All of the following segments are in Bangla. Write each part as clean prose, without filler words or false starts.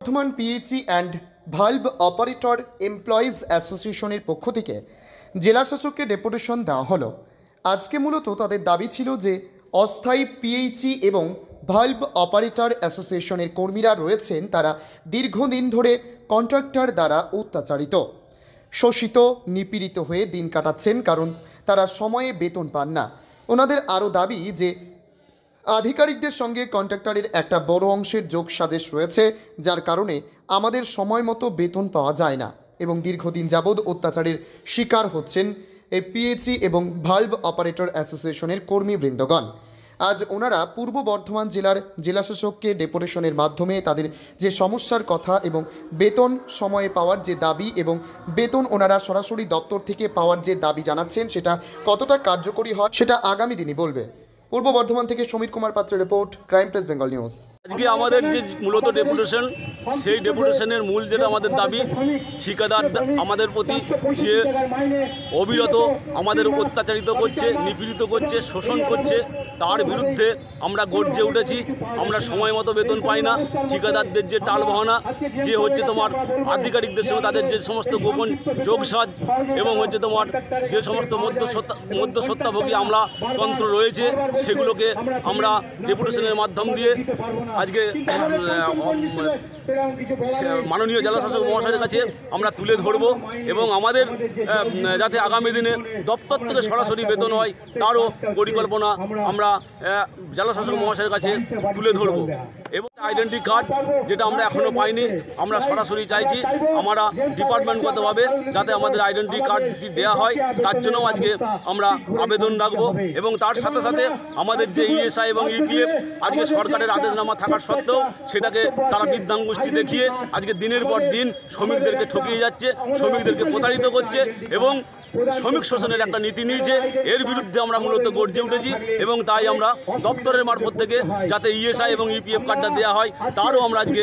Bardhaman PHE and valve operator employees অ্যাসোসিয়েশনের পক্ষ থেকে জেলা শাসককে ডেপুটেশন দেওয়া হলো। আজকে মূলত তাদের দাবি ছিল যে অস্থায়ী পিএইচই এবং ভালভ অপারেটর অ্যাসোসিয়েশনের কর্মীরা রয়েছেন, তারা দীর্ঘদিন ধরে কন্ট্রাক্টর দ্বারা অত্যাচারিত, শোষিত, নিপীড়িত হয়ে দিন কাটাচ্ছেন, কারণ তারা সময়ে বেতন পান না। ওনাদের আরও দাবি যে আধিকারিকদের সঙ্গে কন্ট্রাক্টরের একটা বড় অংশের যোগসাজশ রয়েছে, যার কারণে আমাদের সময় মতো বেতন পাওয়া যায় না এবং দীর্ঘদিন যাবৎ অত্যাচারের শিকার হচ্ছেন এই পিএইচই এবং ভালভ অপারেটর অ্যাসোসিয়েশনের কর্মীবৃন্দগণ। আজ ওনারা পূর্ব বর্ধমান জেলার জেলাশাসককে ডেপুটেশনের মাধ্যমে তাদের যে সমস্যার কথা এবং বেতন সময়ে পাওয়ার যে দাবি এবং বেতন ওনারা সরাসরি দপ্তর থেকে পাওয়ার যে দাবি জানাচ্ছেন, সেটা কতটা কার্যকরী হয় সেটা আগামী দিনই বলবে। পূর্ব বর্ধমান থেকে সমীর কুমার পাত্রের report, crime press Bengal news. আজকে আমাদের যে মূলত ডেপুটেশন, সেই ডেপুটেশনের মূল যেটা আমাদের দাবি, ঠিকাদার আমাদের প্রতি যে অবিরত আমাদের অত্যাচারিত করছে, নিপীড়িত করছে, শোষণ করছে, তার বিরুদ্ধে আমরা গর্জে উঠেছি। আমরা সময় মতো বেতন পাই না। ঠিকাদারদের যে টালবাহানা, যে হচ্ছে তোমার আধিকারিকদের সঙ্গে তাদের যে সমস্ত গোপন যোগসাজ এবং হচ্ছে তোমার যে সমস্ত মধ্যস্বত্বাভোগী আমরা তন্ত্র রয়েছে, সেগুলোকে আমরা ডেপুটেশনের মাধ্যম দিয়ে আজকে মাননীয় জেলাশাসক মহাশয়ের কাছে আমরা তুলে ধরব এবং আমাদের যাতে আগামী দিনে দপ্তর থেকে সরাসরি বেতন হয় তারও পরিকল্পনা আমরা জেলাশাসক মহাশয়ের কাছে তুলে ধরব। এবং আইডেন্টি কার্ড যেটা আমরা এখনও পাইনি, আমরা সরাসরি চাইছি আমরা ডিপার্টমেন্টগতভাবে যাতে আমাদের আইডেন্টি কার্ডটি দেওয়া হয়, তার জন্য আজকে আমরা আবেদন রাখব। এবং তার সাথে সাথে আমাদের যে ইএসআই এবং ইপিএফ আজকে সরকারের আদেশনামা থাকার সত্ত্বেও সেটাকে তারা বৃদ্ধাঙ্গুষ্টি দেখিয়ে আজকে দিনের পর দিন শ্রমিকদেরকে ঠকিয়ে যাচ্ছে, শ্রমিকদেরকে প্রতারিত করছে এবং শ্রমিক শোষণের একটা নীতি নিয়েছে। এর বিরুদ্ধে আমরা মূলত গর্জে উঠেছি এবং তাই আমরা দপ্তরের মারফত থেকে যাতে ইএসআই এবং ইপিএফ কার্ডটা দেওয়া হয় তারও আমরা আজকে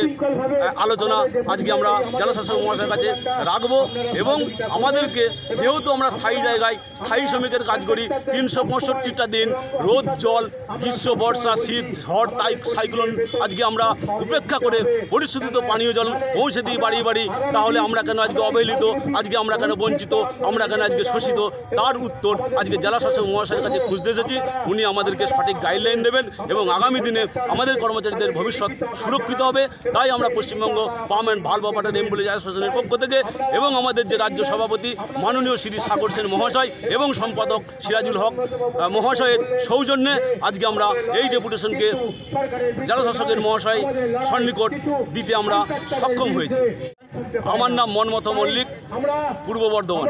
আলোচনা আজকে আমরা জেলাশাসক মহাশয়ের কাছে রাখবো। এবং আমাদেরকে যেহেতু আমরা স্থায়ী জায়গায় স্থায়ী শ্রমিকের কাজ করি, 365টা দিন রোদ জল, গ্রীষ্ম বর্ষা শীত ঝড় সাইক্লোন আজকে আমরা উপেক্ষা করে পরিশোধিত পানীয় জল পৌঁছে দিই বাড়ি বাড়ি, তাহলে আমরা কেন আজকে অবহেলিত, আজকে আমরা কেন বঞ্চিত, আমরা কেন আজকে শোষিত? তার উত্তর আজকে জেলাশাসক মহাশয়ের কাছে খুঁজতে এসেছি। উনি আমাদেরকে সঠিক গাইডলাইন দেবেন এবং আগামী দিনে আমাদের কর্মচারীদের ভবিষ্যৎ সুরক্ষিত হবে। তাই আমরা পশ্চিমবঙ্গ পাম অ্যান্ড ভালভ অপারেটর এমপ্লয়িজ অ্যাসোসিয়েশনের পক্ষ থেকে এবং আমাদের যে রাজ্য সভাপতি মাননীয় শ্রী সাগর সেন মহাশয় এবং সম্পাদক সিরাজুল হক মহাশয়ের সৌজন্যে আজকে আমরা এই ডেপুটেশনকে জেলাশাসকের মহাশয় সন্নিকট দিতে আমরা সক্ষম হয়েছি। আমার নাম মনমথ মল্লিক, পূর্ব বর্ধমান।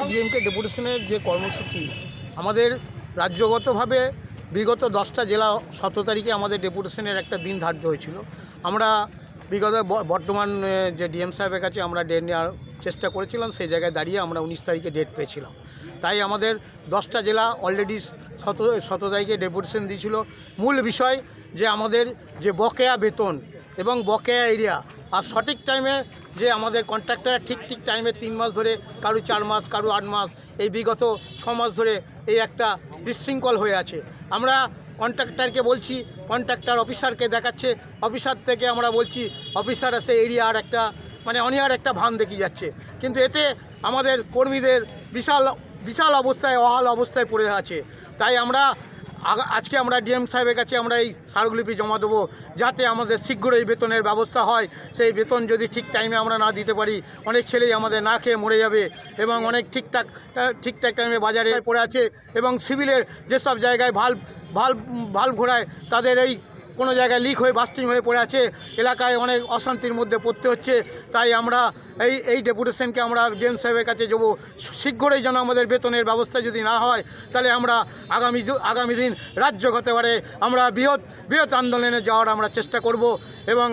ডিএমকে ডেপুটেশনের যে কর্মসূচি আমাদের রাজ্যগতভাবে বিগত 10টা জেলা 17 তারিখে আমাদের ডেপুটেশনের একটা দিন ধার্য হয়েছিল। আমরা বিগত বর্তমান যে ডিএম সাহেবের কাছে আমরা ডেট নেওয়ার চেষ্টা করেছিলাম, সেই জায়গায় দাঁড়িয়ে আমরা 19 তারিখে ডেট পেয়েছিলাম। তাই আমাদের 10টা জেলা অলরেডি 17 তারিখে ডেপুটেশন দিয়েছিল। মূল বিষয় যে আমাদের যে বকেয়া বেতন এবং বকেয়া এরিয়া আর সঠিক টাইমে যে আমাদের কন্ট্রাক্টর ঠিক টাইমে 3 মাস ধরে, কারো 4 মাস, কারো 8 মাস, এই বিগত 6 মাস ধরে এই একটা বিশৃঙ্খল হয়ে আছে। আমরা কন্ট্রাক্টরকে বলছি, কন্ট্রাক্টর অফিসারকে দেখাচ্ছে, অফিসার থেকে আমরা বলছি, অফিসার এসে এরিয়ার একটা অনিয়ার একটা ভান দেখিয়ে যাচ্ছে। কিন্তু এতে আমাদের কর্মীদের বিশাল অবস্থায় অহাল অবস্থায় পড়ে আছে। তাই আজকে আমরা ডিএম সাহেবের কাছে আমরা এই স্মারকলিপি জমা দেবো, যাতে আমাদের শীঘ্রই বেতনের ব্যবস্থা হয়। সেই বেতন যদি ঠিক টাইমে আমরা না দিতে পারি, অনেক ছেলেই আমাদের না খেয়ে মরে যাবে এবং অনেক ঠিকঠাক টাইমে বাজারে পড়ে আছে এবং সিভিলের যেসব জায়গায় ভাল্ব ঘোরায় তাদের এই কোনো জায়গায় লিক হয়ে বাস্টিং হয়ে পড়ে আছে, এলাকায় অনেক অশান্তির মধ্যে পড়তে হচ্ছে। তাই আমরা এই ডেপুটেশনকে আমরা ডিএম সাহেবের কাছে যাবো, শীঘ্রই যেন আমাদের বেতনের ব্যবস্থা যদি না হয় তাহলে আমরা আগামী দিন রাজ্যগতভাবে আমরা বৃহৎ আন্দোলনে যাওয়ার আমরা চেষ্টা করব এবং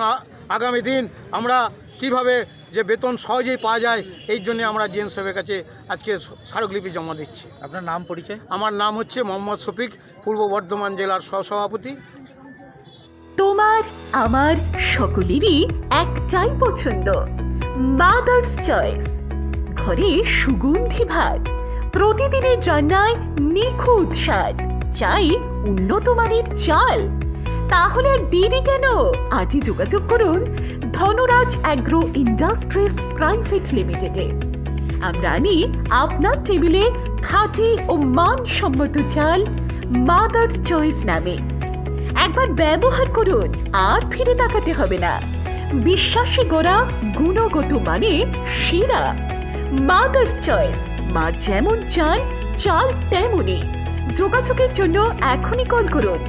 আগামী দিন আমরা কিভাবে যে বেতন সহজেই পাওয়া যায় এই জন্য আমরা ডিএম সাহেবের কাছে আজকে স্মারকলিপি জমা দিচ্ছি। আপনার নাম পরিচয়? আমার নাম হচ্ছে মোহাম্মদ শফিক, পূর্ব বর্ধমান জেলার সহসভাপতি। তোমার আমার সকলেরই একটাই পছন্দ, মাদার্স চয়েস। ঘরে সুগন্ধি ভাত, প্রতিদিনের রান্নায় নিখুঁত স্বাদ, চাই উন্নত মানের চাল। তাহলে আর দেরি কেন? আজই যোগাযোগ করুন ধনরাজ অ্যাগ্রো ইন্ডাস্ট্রিজ প্রাইভেট লিমিটেডে। আমরা আনি আপনার টেবিলে খাঁটি ও মানসম্মত চাল মাদার্স চয়েস নামে। একবার ব্যবহার করুন, আর ফিরে তাকাতে হবে না। বিশ্বাসী গোড়া, গুণগত মানে সেরা। মাদার্স চয়েস, মা যেমন চান চাল তেমনই। যোগাযোগের জন্য এখনই কল করুন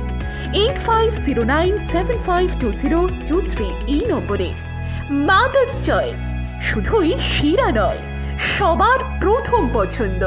8509752023 এই নম্বরে। মাদার্স চয়েস শুধুই সেরা নয়, সবার প্রথম পছন্দ।